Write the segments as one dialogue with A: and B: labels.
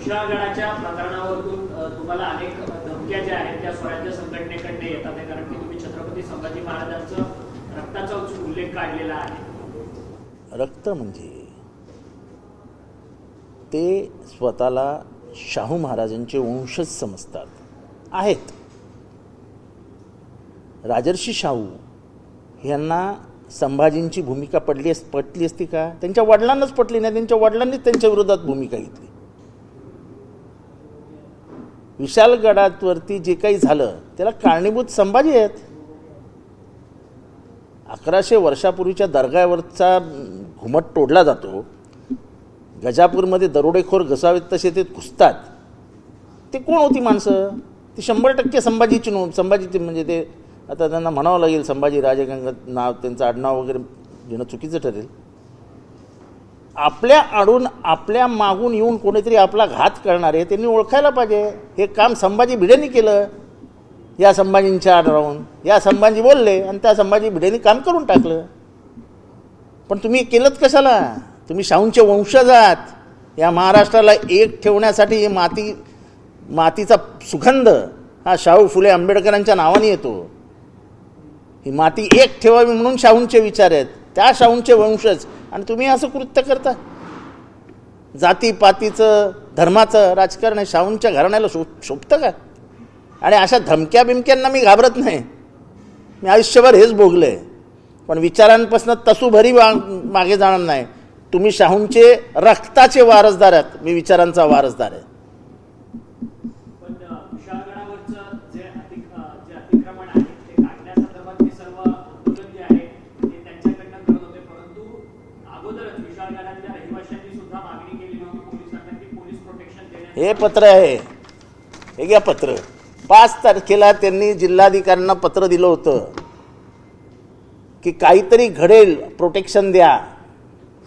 A: विशाळगडाच्या प्रकरणावरून तुम्हाला अनेक धमक्या ज्या आहेत त्या स्वराज्य संघटनेकडे येतात आहे, कारण की तुम्ही छत्रपती संभाजी महाराजांचं रक्ताचा उल्लेख काढलेला आहे.
B: रक्त म्हणजे ते स्वतःला शाहू महाराजांचे वंशज समजतात आहेत. राजर्षी शाहू यांना संभाजींची भूमिका पटली असती का? त्यांच्या वडिलांनाच पटली नाही. त्यांच्या वडिलांनीच त्यांच्या विरोधात भूमिका घेतली. विशाळगडावरती जे काही झालं त्याला कारणीभूत संभाजी आहेत. 1100 वर्षापूर्वीच्या दर्ग्यावरचा घुमट तोडला जातो. गजापूरमध्ये दरोडेखोर घुसावेत तसे ते घुसतात. ते कोण होती माणसं? ती 100% संभाजीची म्हणजे ते आता त्यांना म्हणावं लागेल संभाजी राजे नाव, त्यांचं आडनाव वगैरे घेणं चुकीचं ठरेल. आपल्या आडून आपल्या मागून येऊन कोणीतरी आपला घात करणारे त्यांनी ओळखायला पाहिजे. हे काम संभाजी भिडेंनी केलं. या संभाजींच्या आड राहून या संभाजी बोलले आणि त्या संभाजी भिडेंनी काम करून टाकलं. पण तुम्ही केलंत कशाला? तुम्ही शाहूंचे वंशज आहात. या महाराष्ट्राला एक ठेवण्यासाठी हे मातीचा सुगंध हा शाहू फुले आंबेडकरांच्या नावाने येतो. ही माती एक ठेवावी म्हणून शाहूंचे विचार आहेत. त्या शाहूंचे वंशज आणि तुम्ही असं कृत्य करता. जातीपातीचं धर्माचं राजकारण आहे. शाहूंच्या घराण्याला शोभतं का? आणि अशा धमक्या बिमक्यांना मी घाबरत नाही. मी आयुष्यभर हेच भोगलंय. पण विचारांपासून तसूभरी मागे जाणार नाही. तुम्ही शाहूंचे रक्ताचे वारसदार आहेत. मी विचारांचा वारसदार आहे.
A: पण विशाळगडावरचं जे अतिक्रमण आहे ते काढण्यासंदर्भात सर्व आंदोलन जे आहे ते त्यांच्याकडनं करत होते. परंतु अगोदरच विशाळगडातल्या रहिवाशांनी सुद्धा मागणी केली होती पोलिसांना की पोलीस प्रोटेक्शन देण्यात.
B: हे पत्र आहे. हे घ्या पत्र. 5 तारखेला त्यांनी जिल्हाधिकाऱ्यांना पत्र दिलं होतं की काहीतरी घडेल, प्रोटेक्शन द्या.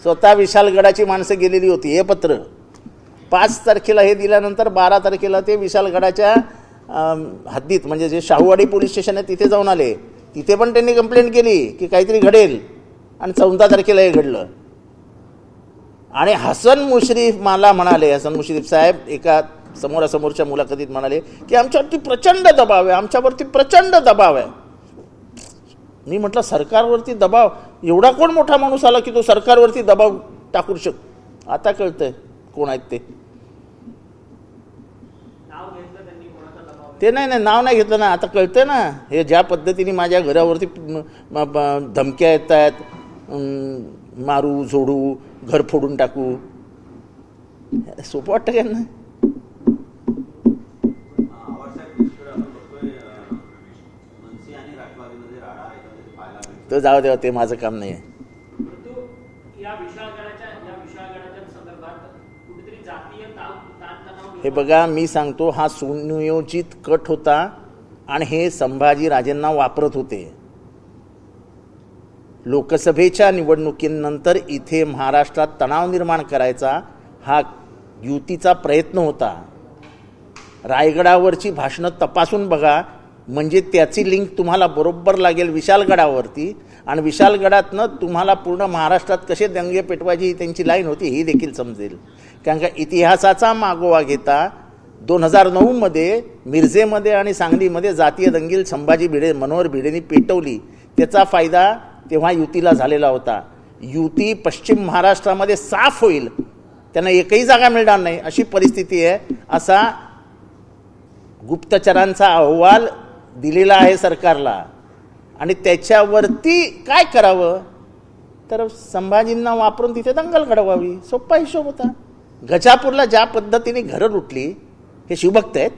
B: स्वतः विशाळगडाची माणसं गेलेली होती. हे पत्र 5 तारखेला हे दिल्यानंतर 12 तारखेला ते विशाळगडाच्या हद्दीत म्हणजे जे शाहूवाडी पोलीस स्टेशन आहे तिथे जाऊन आले. तिथे पण त्यांनी कंप्लेंट केली की काहीतरी घडेल आणि 14 तारखेला हे घडलं. आणि हसन मुश्रीफ मला म्हणाले, हसन मुश्रीफ साहेब एका समोरासमोरच्या मुलाखतीत म्हणाले की आमच्यावरती प्रचंड दबाव आहे, आमच्यावरती प्रचंड दबाव आहे. मी म्हटलं सरकारवरती दबाव? एवढा कोण मोठा माणूस आला की तो सरकारवरती दबाव टाकू शकतो? आता कळतंय कोण आहेत ते. ते नाही नाव नाही घेतलं ना. आता कळतंय ना. हे ज्या पद्धतीने माझ्या घरावरती धमक्या येत आहेत, मारू झोडू घर फोडून टाकू, सोपं वाटतं का ना? तर जाऊ द्या, ते माझं काम नाही आहे. हे बघा मी सांगतो, हा सुनियोजित कट होता आणि हे संभाजी राजेंना वापरत होते. लोकसभेच्या निवडणुकीनंतर इथे महाराष्ट्रात तणाव निर्माण करायचा हा युतीचा प्रयत्न होता. रायगडावरची भाषणं तपासून बघा, म्हणजे त्याची लिंक तुम्हाला बरोबर लागेल विशाळगडावरती. आणि विशाळगडातनं तुम्हाला पूर्ण महाराष्ट्रात कसे दंगे पेटवायची ही त्यांची लाईन होती ही देखील समजेल. कारण का इतिहासाचा मागोवा घेता 2009मध्ये मिरजेमध्ये आणि सांगलीमध्ये जातीय दंगल संभाजी मनोहर भिडेंनी पेटवली. त्याचा फायदा तेव्हा युतीला झालेला होता. युती पश्चिम महाराष्ट्रामध्ये साफ होईल, त्यांना एकही जागा मिळणार नाही अशी परिस्थिती आहे, असा गुप्तचरांचा अहवाल दिलेला आहे सरकारला. आणि त्याच्यावरती काय करावं तर संभाजींना वापरून तिथे दंगल घडवावी, सोपा हिशोब होता. गजापूरला ज्या पद्धतीने घरं लुटली, हे शिवभक्त आहेत.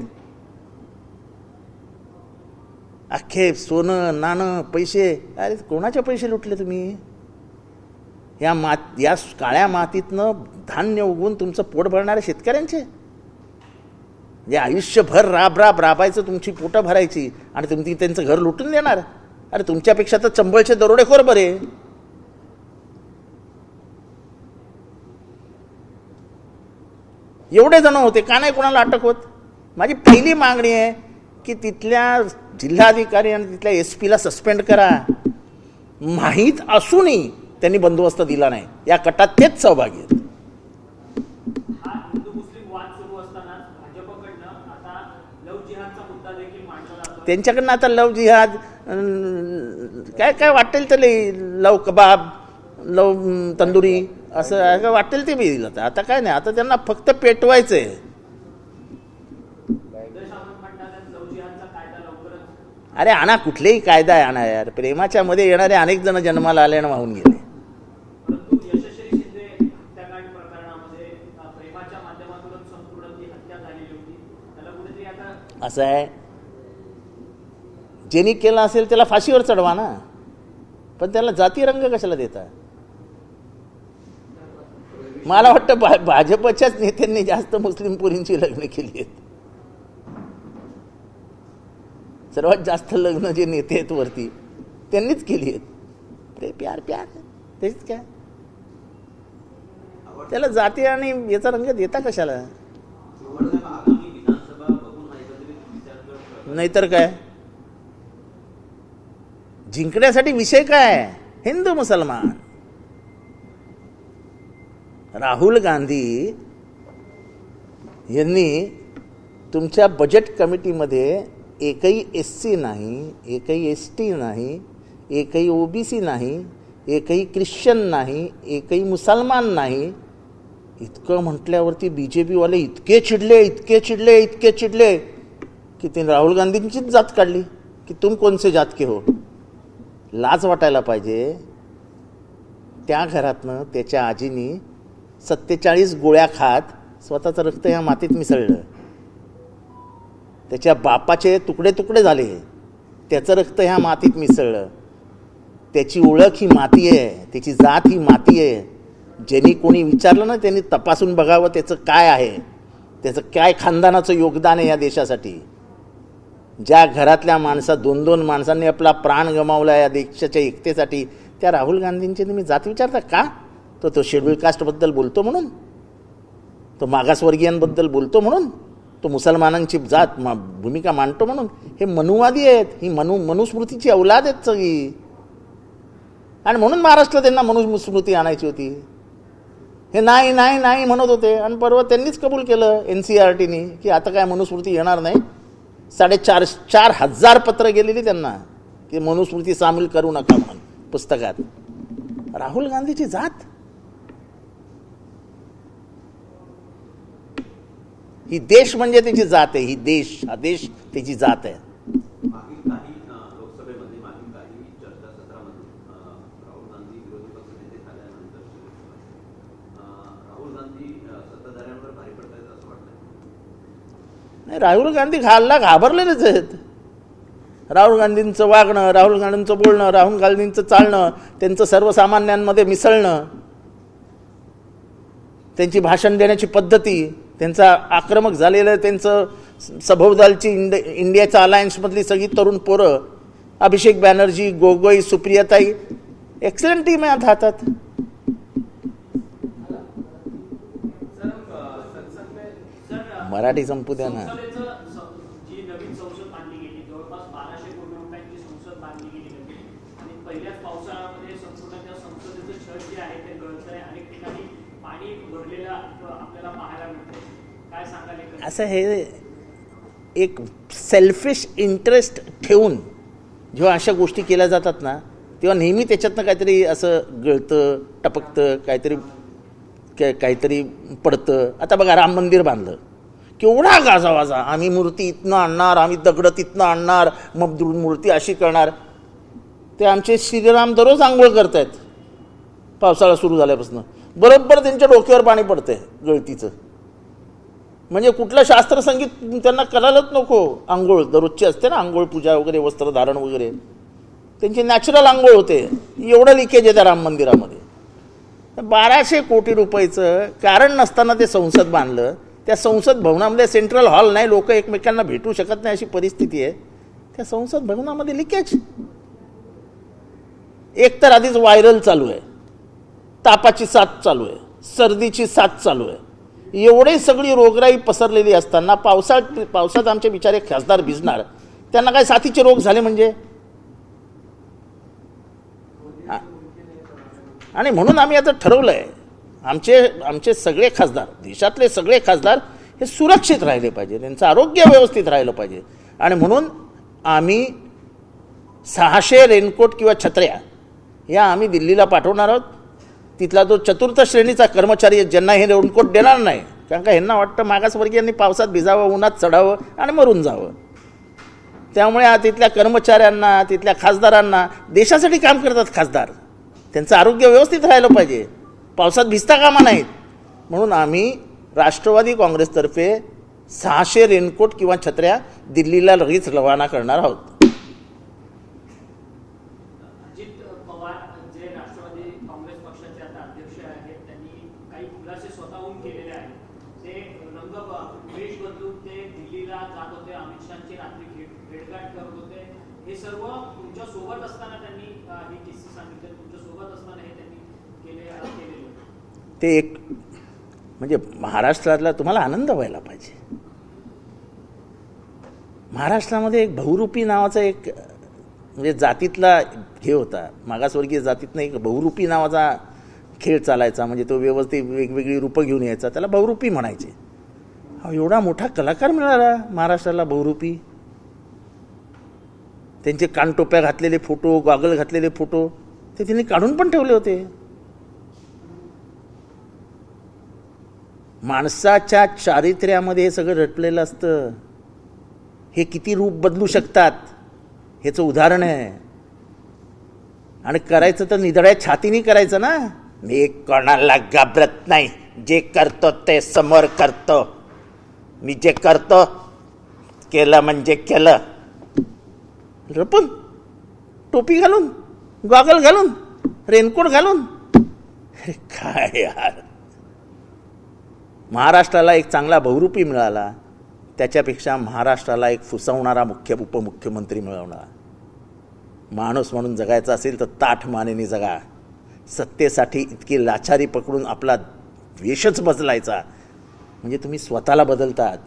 B: अख्खे सोनं नाणं पैसे, अरे कोणाचे पैसे लुटले तुम्ही? या काळ्या मातीतनं धान्य उगवून तुमचं पोट भरणारे शेतकऱ्यांचे, जे आयुष्यभर राबायचं, तुमची पोटं भरायची आणि तुम्ही त्यांचं घर लुटून देणार? अरे तुमच्यापेक्षा तर चंबळचे दरोडेखोर बरे. एवढे जण होते, का नाही कोणाला अटक होत? माझी पहिली मागणी आहे की तिथल्या जिल्हाधिकारी आणि तिथल्या SP ला सस्पेंड करा. माहीत असूनही त्यांनी बंदोबस्त दिला नाही. या कटात तेच सहभागी आहेत. त्यांच्याकडनं आता लव जिहाद काय काय वाटेल तर लव कबाब लव तंदुरी असं वाटेल ते बी दिलं. आता काय नाही, आता त्यांना फक्त पेटवायचं आहे. अरे आणा, कुठलेही कायदा आहे आणा यार. प्रेमाच्या मध्ये येणारे अनेक जण जन्माला आले आणि वाहून गेले. असं आहे, ज्यांनी केलं असेल त्याला फाशीवर चढवा ना, पण त्याला जाती रंग कशाला देता? मला वाटतं भाजपच्याच नेत्यांनी जास्त मुस्लिम पोरींची लग्न केली आहेत. सर्वात जास्त लग्न जे नेते आहेत वरती त्यांनीच केली आहेत. ते प्यार प्यार तेच काय, त्याला जाती आणि याचा रंग देता कशाला? नाहीतर काय, जिंकण्यासाठी विषय काय? हिंदू मुसलमान. राहुल गांधी यांनी तुमच्या बजेट कमिटीमध्ये एकही SC नाही, एकही ST नाही, एकही OBC नाही, एकही ख्रिश्चन नाही, एकही मुसलमान नाही. इतकं म्हटल्यावरती BJP वाले इतके चिडले की त्यांनी राहुल गांधींचीच जात काढली की तुम कोणसे जात के हो. लाज वाटायला पाहिजे. त्या घरातनं त्याच्या आजीनी 47 गोळ्या खात स्वतःचं रक्त या मातीत मिसळलं. त्याच्या बापाचे तुकडे तुकडे झाले, त्याचं रक्त ह्या मातीत मिसळलं. त्याची ओळख ही माती आहे, त्याची जात ही माती आहे. ज्यांनी कोणी विचारलं ना त्यांनी तपासून बघावं त्याचं काय आहे, त्याचं काय खानदानाचं योगदान आहे या देशासाठी. ज्या घरातल्या माणसा 2-2 माणसांनी आपला प्राण गमावला या देशाच्या एकतेसाठी, त्या राहुल गांधींची तुम्ही जात विचारता का? तो शेड्यूल कास्टबद्दल बोलतो म्हणून, तो मागासवर्गीयांबद्दल बोलतो म्हणून, तो मुसलमानांची जात भूमिका मांडतो म्हणून. हे मनुवादी आहेत, ही मनुस्मृतीची औलाद आहेत सगळी. आणि म्हणून महाराष्ट्रात त्यांना मनुस्मृती आणायची होती. हे नाही नाही नाही म्हणत होते आणि परवा त्यांनीच कबूल केलं NCERTनी की आता काय मनुस्मृती येणार नाही. 4,500 पत्र गेलेली त्यांना की मनुस्मृती सामील करू नका म्हणून पुस्तकात. राहुल गांधीची जात ही देश म्हणजे त्याची जात आहे. ही देश, हा देश त्याची जात आहे.
C: मागील काही लोकसभेमध्ये मागील काही चर्चासत्रामध्ये राहुल गांधी विरोधी पक्षनेते झाल्यानंतर राहुल गांधी सत्ताधाऱ्यांवर भारी पडतायत असं वाटतं?
B: नाही, राहुल गांधी घाबरलेलेच आहेत. राहुल गांधींचं वागणं, राहुल गांधींचं बोलणं, राहुल गांधींचं चालणं, त्यांचं सर्वसामान्यांमध्ये मिसळणं, त्यांची भाषण देण्याची पद्धती, त्यांचा आक्रमक झालेलं त्यांचं सभोवतालची इंडियाच्या अलायन्समधली सगळी तरुण पोरं, अभिषेक बॅनर्जी, गोगोई, सुप्रियाताई, एक्सलंट टीम आहे हातात. मराठी संपू द्या ना.
A: जी नवीन संसद बांधली गेली, जवळपास 1200 कोटी रुपयांची संसद बांधली गेली होती आणि पहिल्याच पावसाळ्यामध्ये संपूर्ण संसदेचं छत जे आहे ते गळतंय. अनेक ठिकाणी पाणी भरलेलं आपल्याला पाहायला मिळतंय. काय सांगाल?
B: असं हे एक सेल्फिश इंटरेस्ट ठेवून जेव्हा अशा गोष्टी केल्या जातात ना, तेव्हा नेहमी त्याच्यातनं काहीतरी असं गळतं, टपकतं, काहीतरी पडतं. आता बघा, राम मंदिर बांधलं, केवढा गाजावाजा, आम्ही मूर्ती इथनं आणणार, आम्ही दगड तिथनं आणणार, मग मूर्ती अशी करणार. ते आमचे श्रीराम दररोज आंघोळ करत आहेत पावसाळा सुरू झाल्यापासून. बरोबर त्यांच्या डोक्यावर पाणी पडतंय गळतीचं. म्हणजे कुठलं शास्त्रसंगीत त्यांना करायलाच नको. आंघोळ दररोजची असते ना, आंघोळ पूजा वगैरे, वस्त्रधारण वगैरे, त्यांची नॅचरल आंघोळ होते. एवढं लिकेज आहे त्या राम मंदिरामध्ये. 1200 कोटी रुपयाचं कारण नसताना ते संसद बांधलं. त्या संसद भवनामध्ये सेंट्रल हॉल नाही, लोक एकमेकांना भेटू शकत नाही अशी परिस्थिती आहे. त्या संसद भवनामध्ये लिकेज. एक तर आधीच व्हायरल चालू आहे, तापाची साथ चालू आहे, सर्दीची साथ चालू आहे. एवढे सगळी रोगराई पसरलेली असताना पावसात आमचे बिचारे खासदार भिजणार. त्यांना काय साथीचे रोग झाले म्हणजे? आणि म्हणून आम्ही आता ठरवलं आहे, आमचे सगळे खासदार, देशातले सगळे खासदार हे सुरक्षित राहिले पाहिजे, त्यांचं आरोग्य व्यवस्थित राहिलं पाहिजे. आणि म्हणून आम्ही 600 रेनकोट किंवा छत्र्या या आम्ही दिल्लीला पाठवणार आहोत. तिथला जो चतुर्थ श्रेणीचा कर्मचारी आहे ज्यांना हे रेनकोट देणार नाही, कारण का ह्यांना वाटतं मागासवर्गीयांनी पावसात भिजावं, उन्हात चढावं आणि मरून जावं. त्यामुळे तिथल्या कर्मचाऱ्यांना, तिथल्या खासदारांना, देशासाठी काम करतात खासदार, त्यांचं आरोग्य व्यवस्थित राहिलं पाहिजे, पावसात भिजता कामा नाहीत. म्हणून आम्ही राष्ट्रवादी काँग्रेसतर्फे 600 रेनकोट किंवा छत्र्या दिल्लीला लगेच रवाना करणार आहोत.
A: अजित पवार जे राष्ट्रवादी काँग्रेस पक्षाचे आता अध्यक्ष आहेत, त्यांनी काही खुलासे स्वतःहून केलेले आहेत. ते वेश बदलून ते दिल्लीला जात होते, अमित शहाची रात्री भेटगाठ करत होते. हे सर्व तुमच्या सोबत असताना त्यांनी हे किस्से सांगितले, तुमच्या सोबत असताना हे त्यांनी केलेले.
B: ते एक म्हणजे महाराष्ट्रातला तुम्हाला आनंद व्हायला पाहिजे. महाराष्ट्रामध्ये एक बहुरूपी नावाचा एक म्हणजे जातीतला हे होता, मागासवर्गीय जातीतनं एक बहुरूपी नावाचा खेळ चालायचा. म्हणजे तो व्यवस्थित वेगवेगळी रूपं घेऊन यायचा, त्याला बहुरूपी म्हणायचे. एवढा मोठा कलाकार मिळाला महाराष्ट्राला बहुरूपी. त्यांचे कानटोप्या घातलेले फोटो, गॉगल घातलेले फोटो ते त्यांनी काढून पण ठेवले होते. माणसाच्या चारित्र्यामध्ये हे सगळं रटलेलं असतं. हे किती रूप बदलू शकतात ह्याचं उदाहरण आहे. आणि करायचं तर निधड्या छातीने करायचं ना. मी कोणाला घाबरत नाही, जे करतो ते समोर करतो, मी जे करतो केलं म्हणजे केलं. रपून, टोपी घालून, गॉगल घालून, रेनकोट घालून, अरे काय यार. महाराष्ट्राला एक चांगला बहुरूपी मिळाला, त्याच्यापेक्षा महाराष्ट्राला एक फुसवणारा उपमुख्यमंत्री मिळवणार. माणूस म्हणून जगायचं असेल तर ताठ मानेने जगा. सत्तेसाठी इतकी लाचारी पकडून आपला वेशच बदलायचा म्हणजे तुम्ही स्वतःला बदलतात.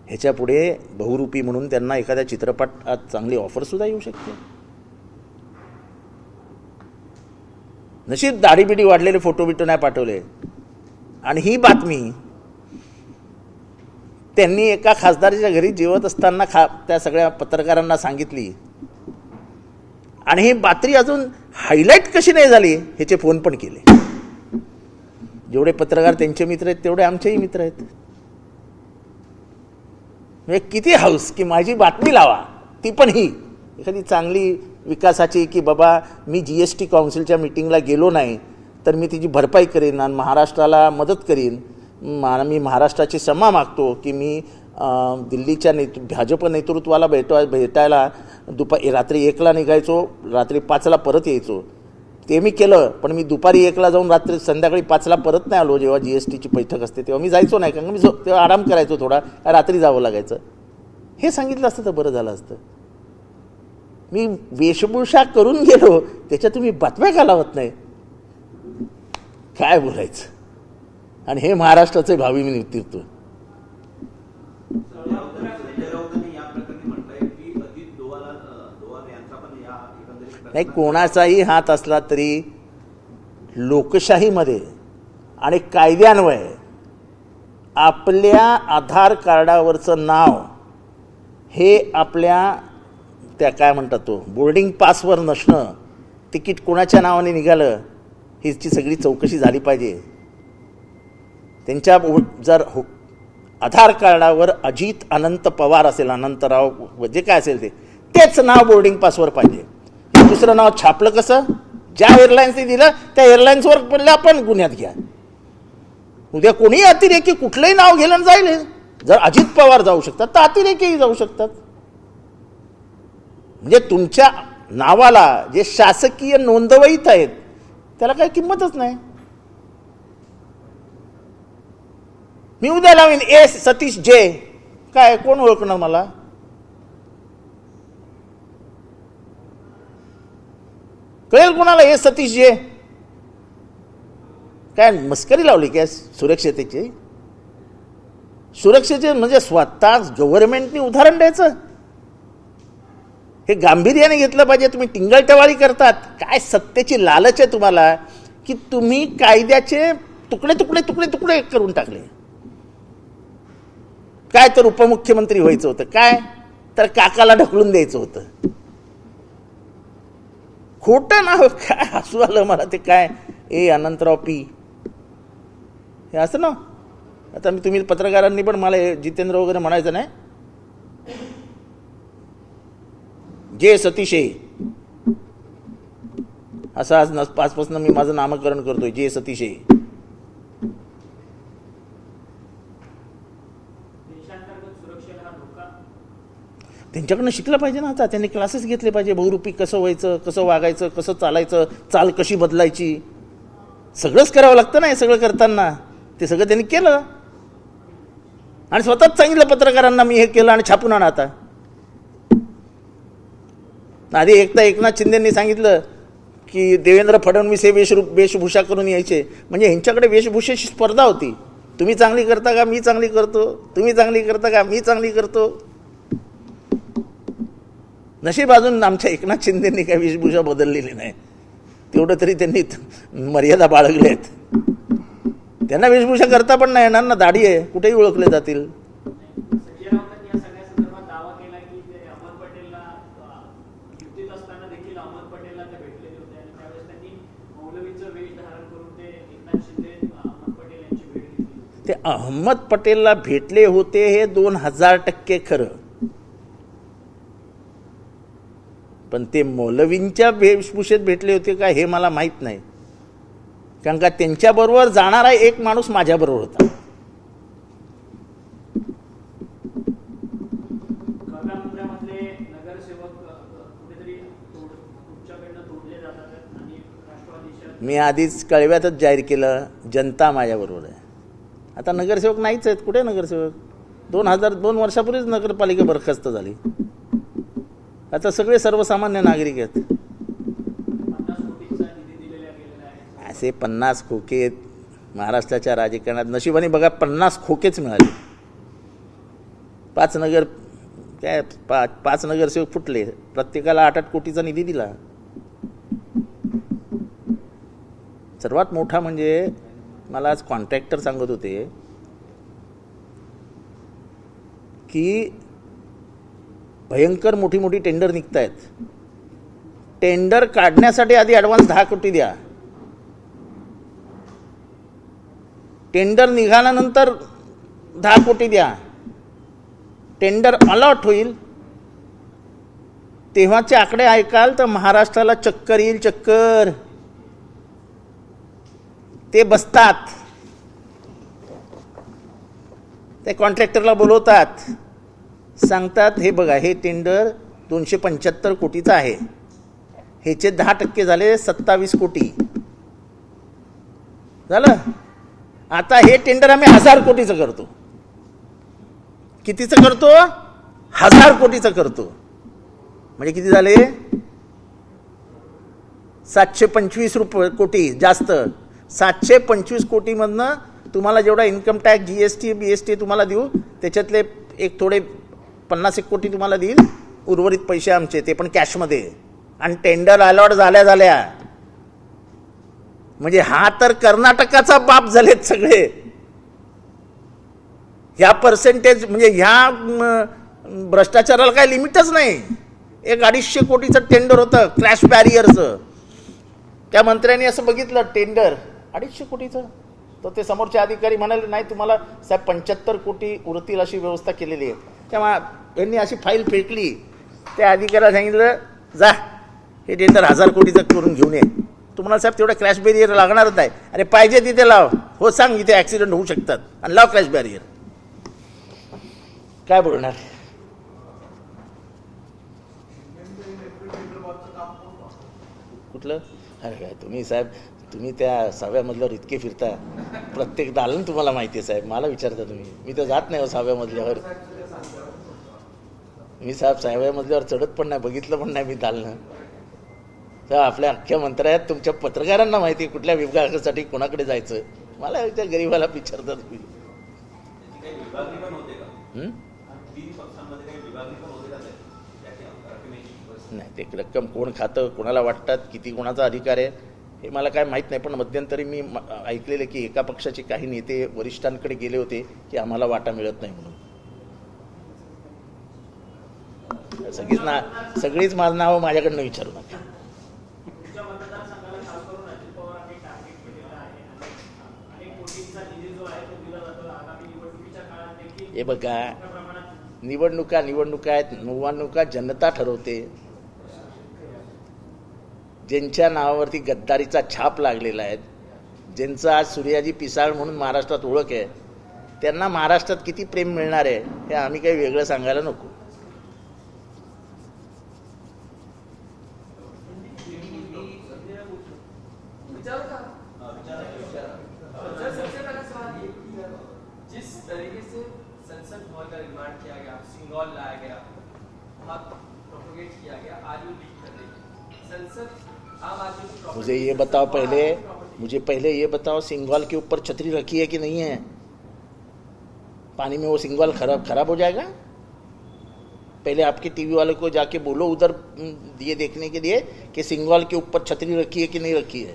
B: ह्याच्या पुढे बहुरूपी म्हणून त्यांना एखाद्या चित्रपटात चांगली ऑफरसुद्धा येऊ शकते. नशीब दाढीबिडी वाढलेले फोटो बिटो नाही पाठवले. आणि ही बातमी त्यांनी एका खासदाराच्या घरी जेवत असताना त्या सगळ्या पत्रकारांना सांगितली. आणि ही बातमी अजून हायलाईट कशी नाही झाली ह्याचे फोन पण केले. जेवढे पत्रकार त्यांचे मित्र आहेत तेवढे आमचेही मित्र आहेत. म्हणजे किती हाऊस की माझी बातमी लावा, ती पण ही एखादी चांगली विकासाची, की बाबा मी GST काउन्सिलच्या मीटिंगला गेलो नाही तर मी तिची भरपाई करीन आणि महाराष्ट्राला मदत करीन. मी महाराष्ट्राची क्षमा मागतो की मी दिल्लीच्या भाजप नेतृत्वाला भेटायला रात्री 1ला निघायचो, रात्री 5ला परत यायचो. ते मी केलं, पण मी दुपारी 1ला जाऊन रात्री संध्याकाळी 5ला परत नाही आलो. जेव्हा GSTची बैठक असते तेव्हा मी जायचो नाही, कारण मी तेव्हा आराम करायचो, थोडा रात्री जावं लागायचं. हे सांगितलं असतं तर बरं झालं असतं. मी वेशभूषा करून गेलो, त्याच्या तुम्ही बातम्या का लावत नाही, काय बोलायचं. आणि हे महाराष्ट्राचे भावी मी नेतृत्व. नाही, कोणाचाही हात असला तरी लोकशाहीमध्ये आणि कायद्यान्वये आपल्या आधार कार्डावरचं नाव हे आपल्या त्या काय म्हणतात तो बोर्डिंग पासवर नसणं, तिकीट कोणाच्या नावाने निघालं हीची सगळी चौकशी झाली पाहिजे. त्यांच्या जर आधार कार्डावर अजित अनंत पवार असेल, अनंतराव जे काय असेल तेच नाव बोर्डिंग पासवर पाहिजे. हे दुसरं नाव छापलं कसं? ज्या एअरलाईन्सने दिलं त्या एअरलाईन्सवर पडल्या पण गुन्ह्यात घ्या. उद्या कोणीही अतिरेकी कुठलंही नाव गेलं जाईल. जर अजित पवार जाऊ शकतात तर अतिरेकीही जाऊ शकतात. म्हणजे तुमच्या नावाला जे शासकीय नोंदवहीत आहेत त्याला काही किंमतच नाही. मी उद्या लावीन सतीश जे, काय कोण ओळखणार मला? कळेल कोणाला सतीश जे? काय मस्करी लावली काय सुरक्षेचे? सुरक्षेचे म्हणजे स्वतः गव्हर्नमेंटने उदाहरण द्यायचं. हे गांभीर्याने घेतलं पाहिजे. तुम्ही टिंगलटवाळी करतात. काय सत्तेची लालच आहे तुम्हाला की तुम्ही कायद्याचे तुकडे तुकडे तुकडे तुकडे करून टाकले. काय तर उपमुख्यमंत्री व्हायचं होतं, काय तर काकाला ढकलून द्यायचं होतं. खोटं ना, काय हसू आलं मला ते. काय अनंतराव पी हे असं ना. आता तुम्ही पत्रकारांनी पण मला जितेंद्र वगैरे म्हणायचं नाही. जे सतीश असं आज 5 मी माझं नामकरण करतोय, जे सतीश. त्यांच्याकडनं शिकलं पाहिजे ना. आता त्यांनी क्लासेस घेतले पाहिजे. बहुरूपी कसं व्हायचं, कसं वागायचं, कसं चालायचं, चाल कशी बदलायची, सगळंच करावं लागतं ना. हे सगळं करताना ते सगळं त्यांनी केलं आणि स्वतःच सांगितलं पत्रकारांना, मी हे केलं आणि छापून आणा. आता आधी एकनाथ शिंदेंनी सांगितलं की देवेंद्र फडणवीस हे वेशभूषा करून यायचे, म्हणजे ह्यांच्याकडे वेशभूषेची स्पर्धा होती. तुम्ही चांगली करता का, मी चांगली करतो. तुम्ही चांगली करता का, मी चांगली करतो. नशीब अजून आमच्या एकनाथ शिंदेंनी काही वेशभूषा बदललेली नाही. तेवढं तरी त्यांनी मर्यादा बाळगल्या आहेत. त्यांना वेशभूषा करता पण नाही येणार ना. दाढी आहे, कुठेही ओळखले जातील.
A: संजय राऊतांनी या सगळ्या संदर्भात दावा केला की ते अहमद पटेलला युतीत असताना देखील अहमद पटेलला ते भेटलेले होते आणि त्यावेळेस त्यांनी मौलवीचं वेश धारण करून ते एकनाथ शिंदे अहमद पटेल यांची भेट घेतली.
B: ते अहमद पटेलला भेटले होते हे 2000% खरं, पण ते मौलवींच्या वेशभूषेत भेटले होते का हे मला माहीत नाही. कारण का त्यांच्याबरोबर जाणारा एक माणूस माझ्याबरोबर होता.
A: खळव्यामधले नगरसेवक कुठेतरी तुमच्याकडनं तोडले जातात आणि राष्ट्रवादीच्या
B: मी आधीच कळव्यातच जाहीर केलं, जनता माझ्याबरोबर आहे. आता नगरसेवक नाहीच आहेत. कुठे नगरसेवक? 2 वर्षापूर्वीच नगरपालिका बरखास्त झाली. आता सगळे सर्वसामान्य नागरिक आहेत.
A: 50 कोटींचा निधी दिलेला गेलेला आहे.
B: असे 50 खोके महाराष्ट्राच्या राजकारणात नशिबाने बघा 50 खोकेच मिळाले. 5 नगरसेवक फुटले. प्रत्येकाला 8-8 कोटीचा निधी दिला. सर्वात मोठा म्हणजे मला आज कॉन्ट्रॅक्टर सांगत होते की भयंकर मोठी मोठी टेंडर निघत आहेत. टेंडर काढण्यासाठी आधी ॲडव्हान्स 10 कोटी द्या. टेंडर निघाल्यानंतर 10 कोटी द्या. टेंडर अलॉट होईल तेव्हाचे आकडे ऐकाल तर महाराष्ट्राला चक्कर येईल. चक्कर. ते बसतात, ते कॉन्ट्रॅक्टरला बोलवतात, सांगतात हे बघा हे टेंडर 275 कोटीचं आहे, ह्याचे 10% झाले 27 कोटी झालं. आता हे टेंडर आम्ही 1000 कोटीचं करतो. कितीचं करतो? 1000 कोटीचं करतो. म्हणजे किती झाले? 725 कोटी जास्त. 725 कोटीमधनं तुम्हाला जेवढा इन्कम टॅक्स, GST, BST तुम्हाला देऊ, त्याच्यातले एक थोडे 50 कोटी तुम्हाला देईल. उर्वरित पैसे आमचे, ते पण कॅशमध्ये. आणि टेंडर अलॉट झाल्या. म्हणजे हा तर कर्नाटकाचा बाप झालेत सगळे. ह्या पर्सेंटेज म्हणजे ह्या भ्रष्टाचाराला काही लिमिटच नाही. एक 250 कोटीचं टेंडर होतं क्रॅश बॅरियरचं. त्या मंत्र्यांनी असं बघितलं टेंडर 250 कोटीचं, तर ते समोरचे अधिकारी म्हणाले नाही तुम्हाला साहेब 75 कोटी उरतील अशी व्यवस्था केलेली आहे. तेव्हा यांनी अशी फाईल फेकली. त्या अधिकाऱ्याला सांगितलं जा हे टेंडर 1000 कोटीचं करून घेऊन ये. तुम्हाला साहेब तेवढा क्रॅश बॅरियर लागणारच आहे. अरे पाहिजे तिथे लाव. हो सांग इथे ॲक्सिडेंट होऊ शकतात आणि लाव क्रॅश बॅरियर. काय बोलणार? कुठलं? अरे काय तुम्ही साहेब, तुम्ही त्या 6व्या मजल्यावर इतके फिरता, प्रत्येक दालन तुम्हाला माहिती आहे साहेब. मला विचारता तुम्ही, मी तर जात नाही 6व्या मजल्यावर. मी साहेब 6व्या मजल्यावर चढत पण नाही, बघितलं पण नाही मी दालनं. तर आपल्या अख्ख्या मंत्र्यात तुमच्या पत्रकारांना माहिती कुठल्या विभागासाठी कोणाकडे जायचं. मला त्या गरीबाला विचारतात तुम्ही. नाही ते रक्कम कोण खातं, कोणाला वाटतात, किती कोणाचा अधिकार आहे हे मला काय माहीत नाही. पण मध्यंतरी मी ऐकलेलं की एका पक्षाचे काही नेते वरिष्ठांकडे गेले होते की आम्हाला वाटा मिळत नाही म्हणून. सगळीच माझं नाव माझ्याकडनं विचारू नका.
A: तुमच्या मतदारसंघाला खास करून अजित पवारांनी टार्गेट केलेलं आहे. अनेक कोटींचा निधी जो आहे तो दिला जातो. आगामी निवडणुकीच्या काळात देखील
B: हे बघा,
A: मोठ्या प्रमाणात
B: निवडणुका आहेत. निवडणुका जनता ठरवते. ज्यांच्या नावावरती गद्दारीचा छाप लागलेला आहे, ज्यांचं आज सूर्याजी पिसाळ म्हणून महाराष्ट्रात ओळख आहे, त्यांना महाराष्ट्रात किती प्रेम मिळणार आहे हे आम्ही काही वेगळं सांगायला नको.
D: जिस तरीके से संसद भवन का निर्माण किया गया, सिंगल लाया गया, वहाँ प्रोपोगेट किया गया, आज वो लीक कर रही संसद आम आदमी की
B: मुझे पहले ये बताओ सिंगल के ऊपर छतरी रखी है कि नहीं है? पानी में वो सिंगल खराब हो जाएगा? पहले आपके टीवी वाले को जाके बोलो उधर ये देखने के लिए कि सिंगल के ऊपर छतरी रखी है कि नहीं रखी है.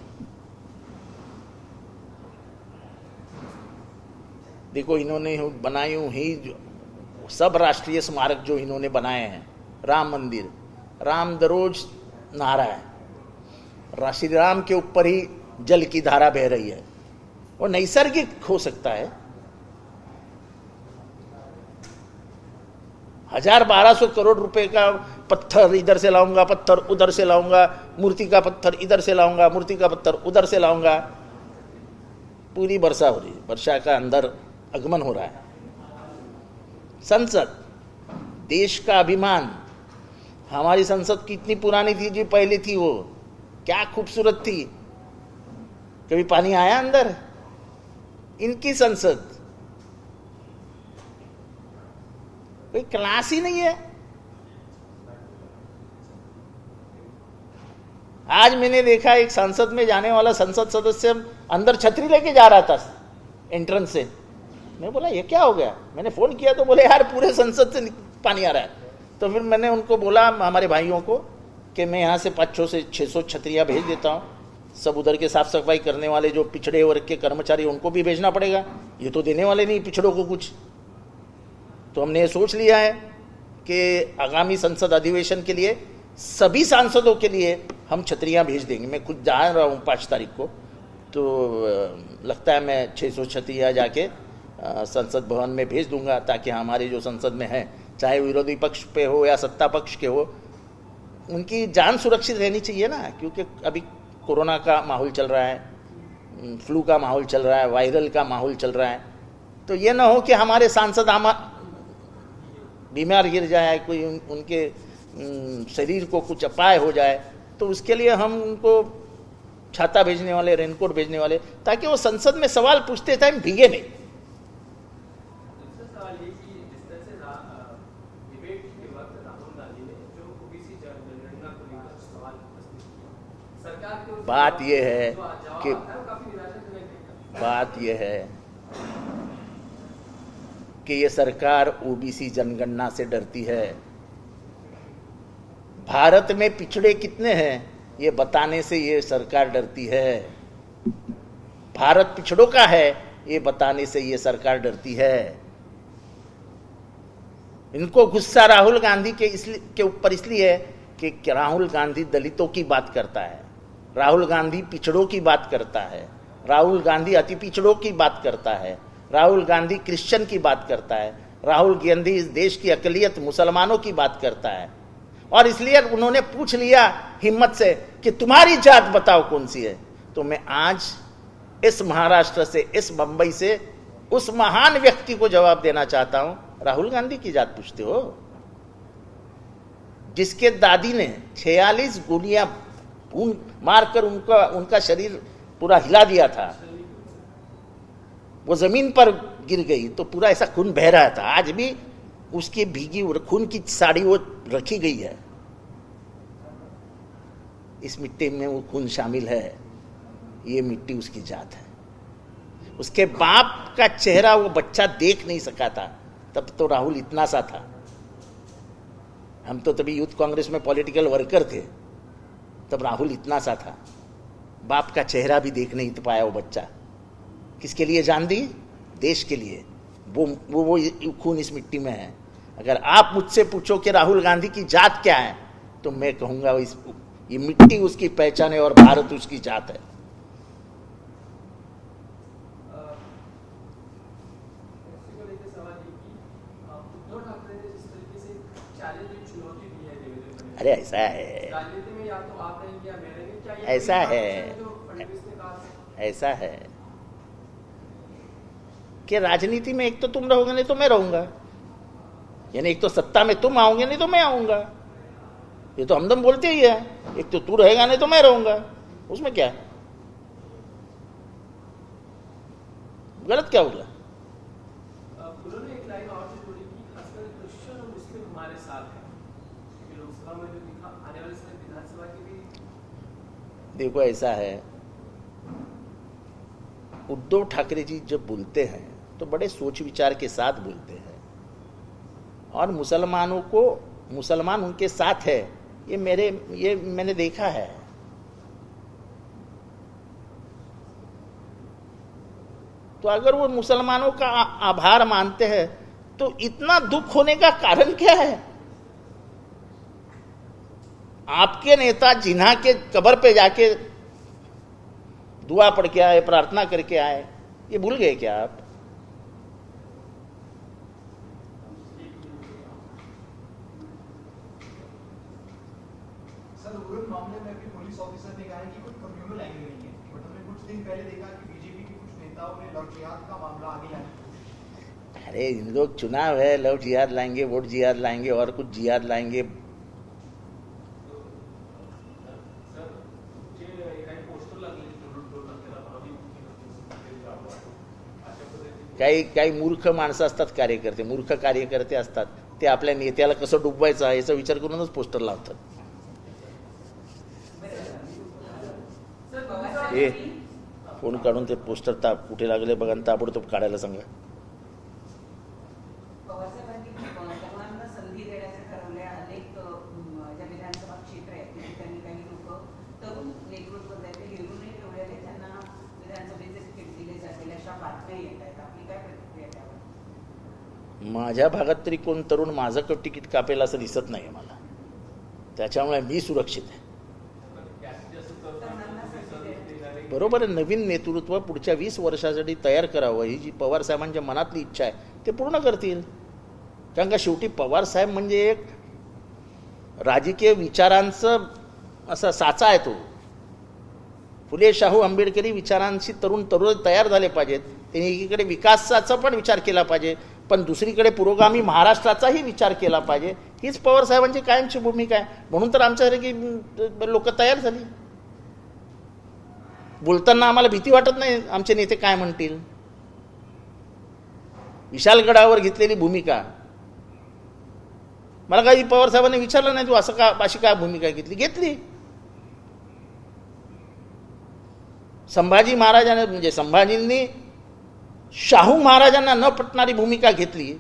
B: देखो, इन्होंने बनाई ही सब राष्ट्रीय स्मारक जो इन्होंने बनाए हैं, राम मंदिर, राम दररोज नहा रहा है, श्री राम के ऊपर ही जल की धारा बह रही है. वो नैसर्गिक हो सकता है. 1200 करोड़ रुपए का पत्थर इधर से लाऊंगा, पत्थर उधर से लाऊंगा, मूर्ति का पत्थर इधर से लाऊंगा, मूर्ति का पत्थर उधर से लाऊंगा. पूरी वर्षा हो रही है, वर्षा का अंदर आगमन हो रहा है. संसद देश का अभिमान. हमारी संसद कितनी पुरानी थी जो पहले थी, वो क्या खूबसूरत थी. कभी पानी आया अंदर? इनकी संसद कोई क्लास ही नहीं है. आज मैंने देखा एक संसद में जाने वाला संसद सदस्य अंदर छतरी लेके जा रहा था एंट्रेंस से. मैं बोला ये क्या हो गया? मैंने फोन किया तो बोले यार पूरे संसद से पानी आ रहा है. तो फिर मैंने उनको बोला, हमारे भाइयों को, कि मैं यहाँ से 500 से 600 छतरियाँ भेज देता हूँ. सब उधर के साफ सफाई करने वाले जो पिछड़े वर्ग के कर्मचारी, उनको भी भेजना पड़ेगा. ये तो देने वाले नहीं पिछड़ों को कुछ. तो हमने ये सोच लिया है कि आगामी संसद अधिवेशन के लिए सभी सांसदों के लिए हम छतरियाँ भेज देंगे. मैं खुद जा रहा हूँ 5 तारीख को, तो लगता है मैं 600 छतरियाँ जाके संसद भवन में भेज दूंगा, ताकि हमारे जो संसद में हैं, चाहे विरोधी पक्ष पे हो या सत्ता पक्ष के हो, उनकी जान सुरक्षित रहनी चाहिए ना. क्योंकि अभी कोरोना का माहौल चल रहा है, फ्लू का माहौल चल रहा है, वायरल का माहौल चल रहा है. तो ये ना हो कि हमारे सांसद बीमार गिर जाए, कोई उनके शरीर को कुछ अपाय हो जाए. तो उसके लिए हम उनको छाता भेजने वाले, रेनकोट भेजने वाले, ताकि वो संसद में सवाल पूछते टाइम भीगे नहीं.
D: दूसरा सवाल ये कि जिस तरह से डिबेट के वक्त राहुल गांधी ने जो ओबीसी जनगणना को लेकर सवाल उपस्थित किया, सरकार के
B: बात ये है कि
D: काफी निराशाजनक है.
B: बात ये है कि ये सरकार ओबीसी जनगणना से डरती है. भारत में पिछड़े कितने हैं ये बताने से ये सरकार डरती है. भारत पिछड़ों का है ये बताने से ये सरकार डरती है. इनको गुस्सा राहुल गांधी के ऊपर इसलिए है कि राहुल गांधी दलितों की बात करता है, राहुल गांधी पिछड़ों की बात करता है, राहुल गांधी अति पिछड़ों की बात करता है, राहुल गांधी क्रिश्चियन की बात करता है, राहुल गांधी इस देश की अकलियत मुसलमानों की बात करता है. और इसलिए उन्होंने पूछ लिया हिम्मत से कि तुम्हारी जात बताओ कौन सी है. तो मैं आज इस महाराष्ट्र से, इस मुंबई से उस महान व्यक्ति को जवाब देना चाहता हूं, राहुल गांधी की जात पूछते हो? जिसके दादी ने 46 गोलियां मारकर उनका शरीर पूरा हिला दिया था, वो जमीन पर गिर गई तो पूरा ऐसा खून बह रहा था. आज भी उसकी भीगी खून की साड़ी वो रखी गई है. इस मिट्टी में वो खून शामिल है. ये मिट्टी उसकी जात है. उसके बाप का चेहरा वो बच्चा देख नहीं सका था, तब तो राहुल इतना सा था. हम तो तभी यूथ कांग्रेस में पॉलिटिकल वर्कर थे, तब राहुल इतना सा था. बाप का चेहरा भी देख नहीं पाया वो बच्चा. किसके लिए जान दी? देश के लिए. वो खून इस मिट्टी में है. अगर आप मुझसे पूछो कि राहुल गांधी की जात क्या है, तो मैं कहूंगा ये मिट्टी उसकी पहचान है और भारत उसकी जात है।
D: उद्धव ठाकरे ने जिस तरीके से चैलेंज चुनौती दी है देवेंद्र फडणवीस,
B: अरे ऐसा है,
D: राजनीति में या तो आप रहेंगे या मैं रहेंगे, क्या ये
B: ऐसा
D: कोई बात
B: है,
D: जो फडणवीस ने कहा है?
B: ऐसा है कि राजनीति में एक तो तुम रहोगे नहीं तो मैं रहूंगा, यानी एक तो सत्ता में तुम आओगे नहीं तो मैं आऊंगा, ये तो हमदम बोलते ही है। एक तो तू रहेगा नहीं तो मैं रहूंगा, उसमें क्या है? गलत क्या होगा?
D: उन्होंने एक लाइन और से जोड़ी कि खासकर क्रिश्चियन और मुस्लिम हमारे साथ हैं, क्योंकि लोकसभा में जो दिखा आने वाले समय विधानसभा की भी।
B: देखो ऐसा है, उद्धव ठाकरे जी जब बोलते हैं तो बड़े सोच विचार के साथ बोलते हैं, और मुसलमानों को, मुसलमान उनके साथ है, ये मैंने देखा है। तो अगर वो मुसलमानों का आभार मानते हैं तो इतना दुख होने का कारण क्या है? आपके नेता जिन्हा के कब्र पे जाके दुआ पढ़ के आए, प्रार्थना करके आए, ये भूल गए क्या आप?
E: सर, उस मामले में भी पुलिस ऑफिसर ने कहा है कि कोई कम्युनल एंगल नहीं है, बट हमने कुछ दिन पहले देखा कि बीजेपी के कुछ नेताओं ने लव जिहाद का मामला आगे लाने की कोशिश की।
B: अरे इन लोग चुनाव है, लव जिहाद लाएंगे, वोट जिहाद लाएंगे और कुछ जिहाद लाएंगे। काही मूर्ख माणसं असतात, कार्यकर्ते, मूर्ख कार्यकर्ते असतात, ते आपल्या नेत्याला कसं डुबवायचं याचा विचार करूनच पोस्टर लावतात। हे फोन काढून ते पोस्टर कुठे लागले बघा, ताबडतोब काढायला सांगा।
F: तरुणांना संधी देण्याचे ठरवले, अनेक ज्या विधानसभा क्षेत्र आहेत त्या ठिकाणी काही लोक तरुण नेतृत्व ते निवडूनही ठेवलेले, त्यांना विधानसभेचे तिकीट दिले जातील अशा बातम्या येत आहेत, आपली काय प्रतिक्रिया त्यावर?
B: माझ्या भागात तरी कोण तरुण माझं तिकीट कापेल असं दिसत नाही मला, त्याच्यामुळे मी सुरक्षित आहे। बरोबर आहे, नवीन नेतृत्व पुढच्या 20 वर्षासाठी तयार करावं, ही जी पवार साहेबांच्या मनातली इच्छा आहे ते पूर्ण करतील। कारण का शेवटी पवार साहेब म्हणजे एक राजकीय विचारांचं असा साचा आहे तो। फुले शाहू आंबेडकरी विचारांशी तरुण तयार झाले पाहिजेत। त्यांनी एकीकडे विकासाचा पण विचार केला पाहिजे, पण दुसरीकडे पुरोगामी महाराष्ट्राचाही विचार केला पाहिजे। हीच पवार साहेबांची कायमची भूमिका आहे, म्हणून तर आमच्यासारखी लोक तयार झाली। बोलताना आम्हाला भीती वाटत नाही आमचे नेते काय म्हणतील। विशालगडावर घेतलेली भूमिका, मला काही पवार साहेबांनी विचारलं नाही तू असं का, अशी काय भूमिका घेतली। संभाजी महाराजांनी, म्हणजे संभाजींनी शाहू महाराजांना न पटणारी भूमिका घेतली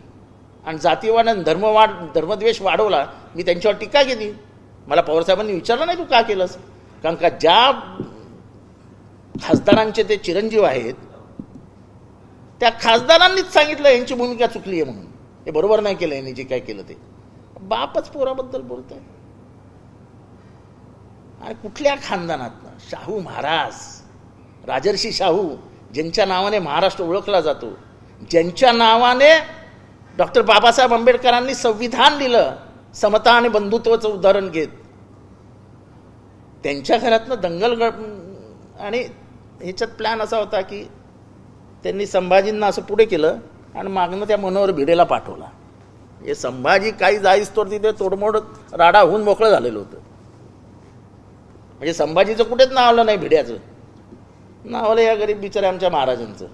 B: आणि जातीवाद आणि धर्मद्वेष वाढवला। मी त्यांच्यावर टीका केली, मला पवार साहेबांनी विचारलं नाही तू का केलंस। कारण का ज्या खासदारांचे ते चिरंजीव आहेत त्या खासदारांनीच सांगितलं यांची भूमिका चुकली आहे म्हणून, हे बरोबर नाही केलं यांनी जे काय केलं ते। बापच पोराबद्दल बोलतोय, आणि कुठल्या खानदानातनं? शाहू महाराज, राजर्षी शाहू, ज्यांच्या नावाने महाराष्ट्र ओळखला जातो, ज्यांच्या नावाने डॉक्टर बाबासाहेब आंबेडकरांनी संविधान लिहिलं समता आणि बंधुत्वाचं उदाहरण घेत, त्यांच्या घरातनं दंगल। आणि ह्याच्यात प्लॅन असा होता की त्यांनी संभाजींना असं पुढे केलं आणि मागणं त्या मनोहर भिडेला पाठवला। हे संभाजी काही जाईस तर तिथे तोडमोड राडा होऊन मोकळं झालेलं होतं। म्हणजे संभाजीचं कुठेच नाव आलं नाही, भिड्याचं नाव आलं या गरीब बिचाऱ्या आमच्या महाराजांचं।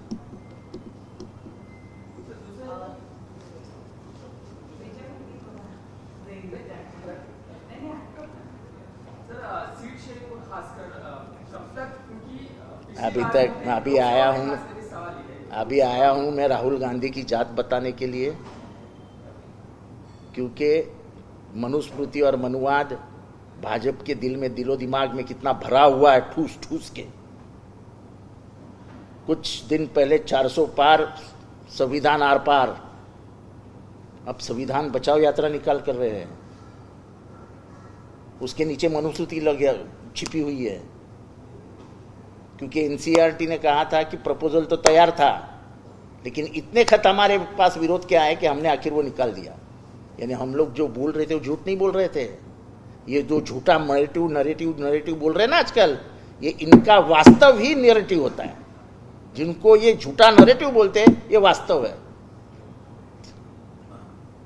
B: अभी आया हूँ मैं राहुल गांधी की जात बताने के लिए, क्योंकि मनुस्मृति और मनुवाद भाजपा के दिल में, दिलो दिमाग में कितना भरा हुआ है, ठूस ठूस के। कुछ दिन पहले 400 पार, संविधान आर पार, अब संविधान बचाओ यात्रा निकाल कर रहे हैं, उसके नीचे मनुस्मृति छिपी हुई है, क्योंकि एनसीईआरटी ने कहा था कि प्रपोजल तो तैयार था, लेकिन इतने खत हमारे पास विरोध क्या है कि हमने आखिर वो निकाल दिया। यानी हम लोग जो बोल रहे थे वो झूठ नहीं बोल रहे थे। ये जो झूठा नरेटिव बोल रहे हैं ना आजकल, ये इनका वास्तव ही नरेटिव होता है। जिनको ये झूठा नरेटिव बोलते हैं ये वास्तव है।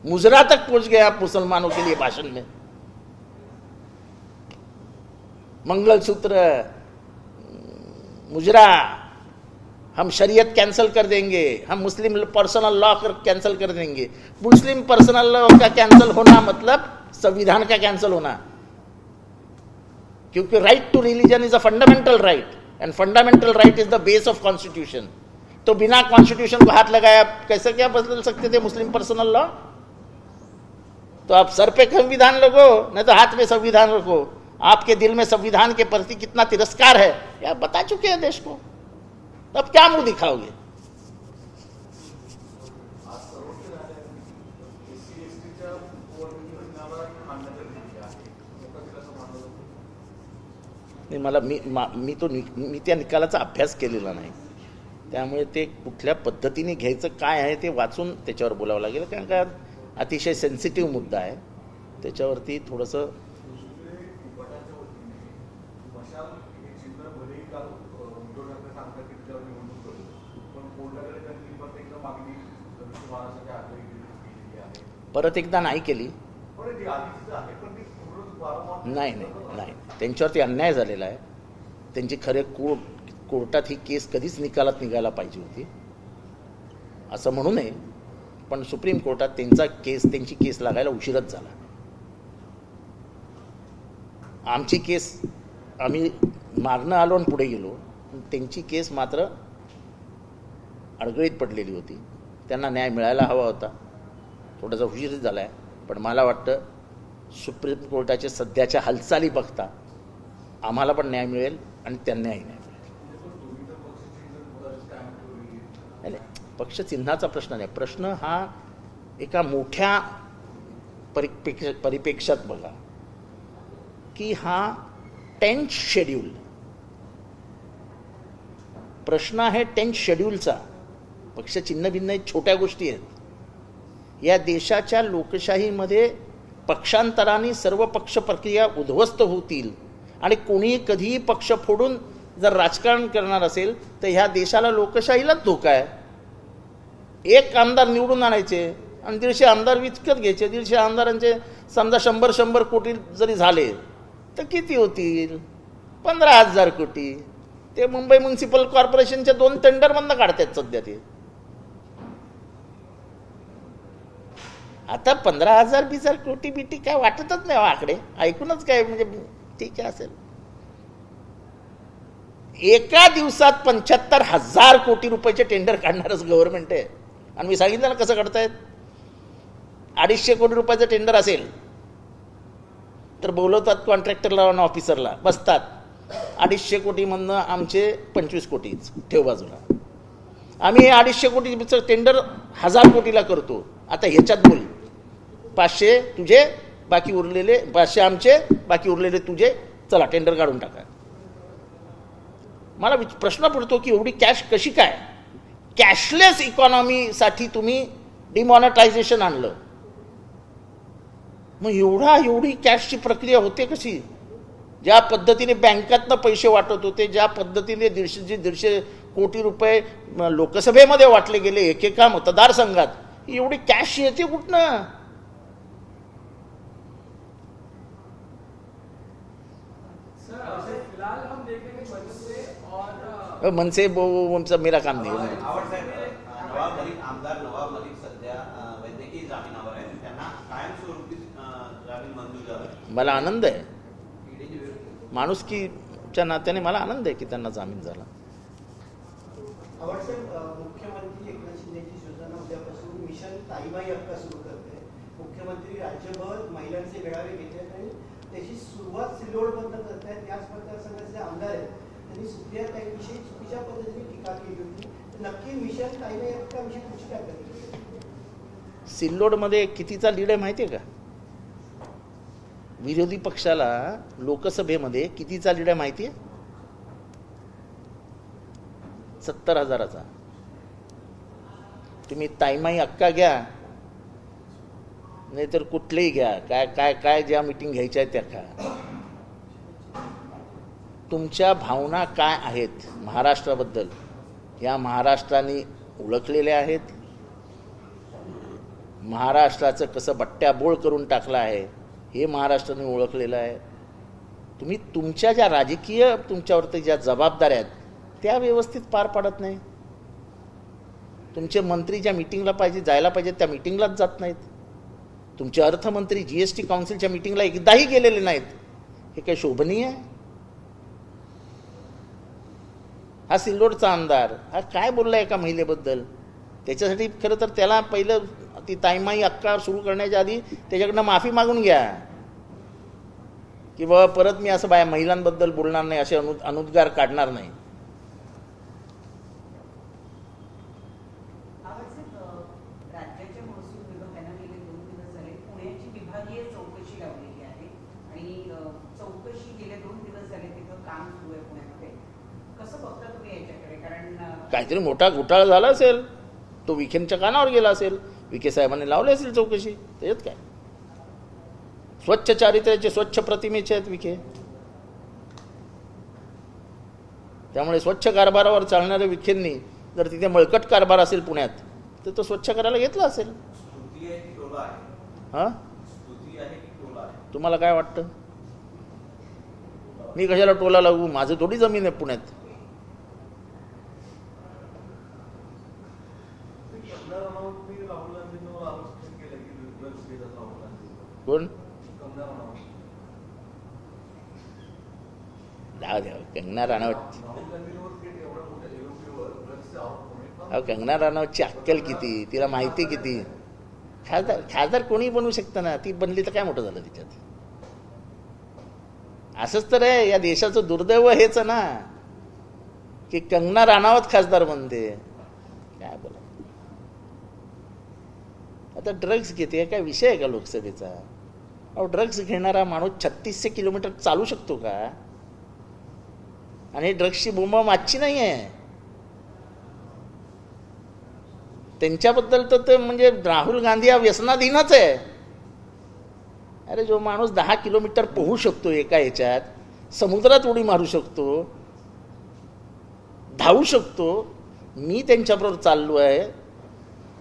B: मुजरा तक पहुंच गए आप मुसलमानों के लिए भाषण में। मंगलसूत्र, मुजरा, हम शरीयत कैंसिल कर देंगे, हम मुस्लिम पर्सनल लॉ कैंसिल कर देंगे। मुस्लिम पर्सनल लॉ का कैंसिल होना मतलब संविधान का कैंसिल होना, क्योंकि right to religion is a fundamental right and fundamental right is the base of constitution. तो बिना कॉन्स्टिट्यूशन को हाथ लगाया कैसे क्या बदल सकते थे मुस्लिम पर्सनल लॉ? तो आप सर पे संविधान लगो, नहीं तो हाथ में संविधान रखो। आपके दिल में संविधान के प्रति कितना तिरस्कार है ये आप बता चुके हैं देश को, तब क्या मुंह दिखाओगे? नाही, मी त्या निकालाचा अभ्यास केलेला नाही, त्यामुळे ते कुठल्या पद्धतीने घ्यायचं काय आहे ते वाचून त्याच्यावर बोलावं लागेल, कारण का अतिशय सेन्सिटिव्ह मुद्दा आहे, त्याच्यावरती थोडंसं परत एकदा नाही केली। नाही त्यांच्यावरती अन्याय झालेला आहे। त्यांची खरे कोर्टात ही केस कधीच निकालात निघायला पाहिजे होती असं म्हणू नये, पण सुप्रीम कोर्टात त्यांची केस लागायला उशीरच झाला। आमची केस आम्ही मागणं आलो आणि पुढे गेलो, त्यांची केस मात्र अडगळीत पडलेली होती। त्यांना न्याय मिळायला हवा होता, थोडासा उशीर झाला आहे, पण मला वाटतं सुप्रीम कोर्टाच्या सध्याच्या हालचाली बघता आम्हाला पण न्याय मिळेल आणि त्यांनाही न्याय मिळेल। पक्ष चिन्हाचा प्रश्न नाही, प्रश्न हा एका मोठ्या परिप्रेक्ष्यात बघा की हा 10th शेड्यूल प्रश्न आहे। 10th शेड्यूलचा पक्ष चिन्ह भिन्न छोट्या गोष्टी आहेत। या देशाच्या लोकशाहीमध्ये पक्षांतराने सर्व पक्ष प्रक्रिया उद्ध्वस्त होतील आणि कोणीही कधीही पक्ष फोडून जर राजकारण करणार असेल तर ह्या देशाला लोकशाहीलाच धोका आहे। एक आमदार निवडून आणायचे आणि 150 आमदार विकत घ्यायचे। 150 आमदारांचे समजा 100 कोटी जरी झाले तर किती होतील? 15,000 कोटी। ते मुंबई म्युनिसिपल कॉर्पोरेशनच्या 2 टेंडरमधनं काढतात सध्या ते। आता 15,000 कोटी बिटी काय वाटतच नाही आकडे ऐकूनच काय म्हणजे ठीक आहे असेल। एका दिवसात 75,000 कोटी रुपयाचे टेंडर काढणारच गव्हर्नमेंट आहे। आणि मी सांगितलं ना कसं काढतायत। 250 कोटी रुपयाचं टेंडर असेल तर बोलवतात कॉन्ट्रॅक्टरला आणि ऑफिसरला, बसतात 250 कोटीमधनं आमचे 25 कोटी ठेव बाजूला। आम्ही 250 कोटीचं टेंडर 1000 कोटीला करतो। आता ह्याच्यात बोल 500 तुझे बाकी उरलेले 500 आमचे बाकी उरलेले तुझे, चला टेंडर काढून टाका। मला प्रश्न पडतो की एवढी कॅश कशी काय? कॅशलेस इकॉनॉमीसाठी तुम्ही डिमॉनिटायझेशन आणलं, मग एवढी कॅशची प्रक्रिया होते कशी? ज्या पद्धतीने बँकातनं पैसे वाटत होते, ज्या पद्धतीने 150 कोटी रुपये लोकसभेमध्ये वाटले गेले एकेका मतदारसंघात, एवढी कॅश येते कुठनं? मनसे मेरा काम नाही।
C: आमदार नवाब मलिक सध्या वैद्यकीय जामिनावर आहेत, त्यांना कायमस्वरूपी जामीन मंजूर झाला।
B: मला आनंद आहे, माणुसकीच्या नात्याने मला आनंद आहे की त्यांना जामीन झाला।
G: मुख्यमंत्री एकनाथ शिंदेची योजना उद्यापासून मिशन ताईबाई हक्का सुरू करते। मुख्यमंत्री राज्यभर महिलांचे मेळावे घेतात आणि त्याची सुरुवात सिल्लोडबंद करतायत। त्याच मतदारसंघाचे आमदार आहेत त्यांनी सुप्रियाताईंविषयी चुकीच्या पद्धतीने टीका केली होती। नक्की मिशन ताईबाई हक्काविषयी तुमची काय प्रतिक्रिया?
B: सिल्लोडमध्ये कितीचा लीड आहे माहिती आहे का? विरोधी पक्षाला लोकसभेमध्ये कितीचा लीड आहे माहिती आहे? 70,000चा. तुम्ही ताईमाई अक्का घ्या, नाहीतर कुठलेही घ्या, काय काय काय ज्या मीटिंग घ्यायच्या आहेत त्या का. तुमच्या भावना काय आहेत महाराष्ट्राबद्दल, या महाराष्ट्राने ओळखलेल्या आहेत. महाराष्ट्राचं कसं बट्ट्याबोळ करून टाकलं आहे हे महाराष्ट्राने ओळखलेलं आहे. तुम्ही तुमच्या ज्या राजकीय तुमच्यावरती ज्या जबाबदाऱ्या आहेत त्या व्यवस्थित पार पाडत नाही. तुमचे मंत्री ज्या मीटिंगला जायला पाहिजे त्या मीटिंगलाच जात नाहीत. तुमचे अर्थमंत्री GST काउन्सिलच्या मीटिंगला एकदाही गेलेले नाहीत. हे काही शोभनीय आहे? हा सिल्लोडचा आमदार हा काय बोललाय एका महिलेबद्दल? त्याच्यासाठी खरं तर त्याला पहिलं ती ताईमाई अक्का सुरू करण्याच्या आधी त्याच्याकडनं माफी मागून घ्या की बाबा परत मी असं महिलांबद्दल बोलणार नाही, असे अनुद्गार काढणार नाही.
F: राज्याच्या महसूल विभागानं गेले 2 दिवस झाले पुण्याची विभागीय चौकशी लावलेली आहे आणि चौकशी गेले 2 दिवस झाले तिथं काम सुरू आहे पुण्यामध्ये. कसं बघता तुम्ही याच्याकडे? कारण
B: काहीतरी मोठा घोटाळा झाला असेल, तो विखेंच्या कानावर गेला असेल, विखे साहेबांनी लावली असेल चौकशी. त्याच्यात काय? स्वच्छ चारित्र्याचे स्वच्छ प्रतिमेचे आहेत विखे. त्यामुळे स्वच्छ कारभारावर चालणाऱ्या विखेंनी जर तिथे मळकट कारभार असेल पुण्यात तर तो स्वच्छ करायला घेतला असेल.
C: स्तुती आहे की टोला आहे?
B: हां,
C: स्तुती आहे की टोला आहे?
B: तुम्हाला काय वाटतं? मी कशाला टोला लागू? माझं थोडी जमीन आहे पुण्यात. कोण? जाऊ द्या. कंगना राणावत, कंगना राणावतची अक्कल किती, तिला माहिती किती. खासदार कोणी बनवू शकतं ना, ती बनली तर काय मोठं झालं तिच्यात. असंच तर आहे, या देशाचं दुर्दैव हेच ना की कंगना राणावत खासदार बनते. काय बोला. आता ड्रग्ज घेते, काय विषय आहे का लोकसभेचा? अहो, ड्रग्ज घेणारा माणूस 3600 किलोमीटर चालू शकतो का? आणि ड्रग्सची बोंबा मागची नाही आहे. त्यांच्याबद्दल तर म्हणजे राहुल गांधी हा व्यसनाधीनच आहे. अरे, जो माणूस 10 किलोमीटर पोहू शकतो एका ह्याच्यात, समुद्रात उडी मारू शकतो, धावू शकतो. मी त्यांच्याबरोबर चाललो आहे,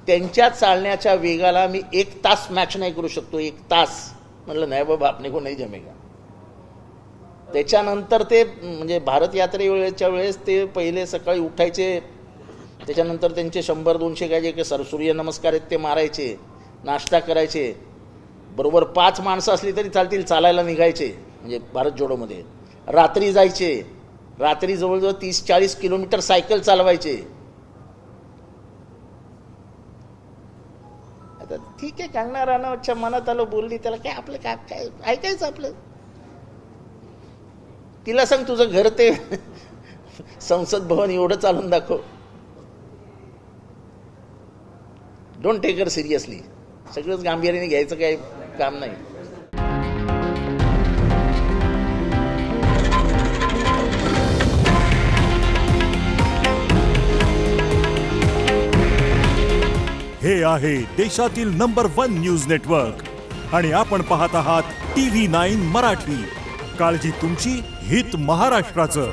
B: त्यांच्या चालण्याच्या वेगाला मी 1 तास मॅच नाही करू शकतो. 1 तास म्हटलं नाही बाबा, आपने को नाही जमेगा. त्याच्यानंतर ते म्हणजे भारत यात्रेच्या वेळेस ते पहिले सकाळी उठायचे, त्याच्यानंतर त्यांचे 100-200 काय जे सूर्यनमस्कार आहेत ते मारायचे, नाश्ता करायचे. बरोबर 5 माणसं असली तरी चालतील, चालायला निघायचे म्हणजे भारत जोडोमध्ये. रात्री जायचे, रात्री जवळजवळ 30-40 किलोमीटर सायकल चालवायचे. आता ठीक आहे, कंगना राणावतच्या मनात आलं, बोलली, त्याला काय आपलं काय काय ऐकायचं आपलं. तिला सांग तुझं घर ते संसद भवन एवढं चालून दाखव. Don't take her seriously. सगळंच गांभीर्याने घ्यायचं काही काम नाही.
H: हे आहे देशातील नंबर 1 न्यूज नेटवर्क आणि आपण पाहत आहात TV9 मराठी. काळजी तुमची, हित महाराष्ट्राचं.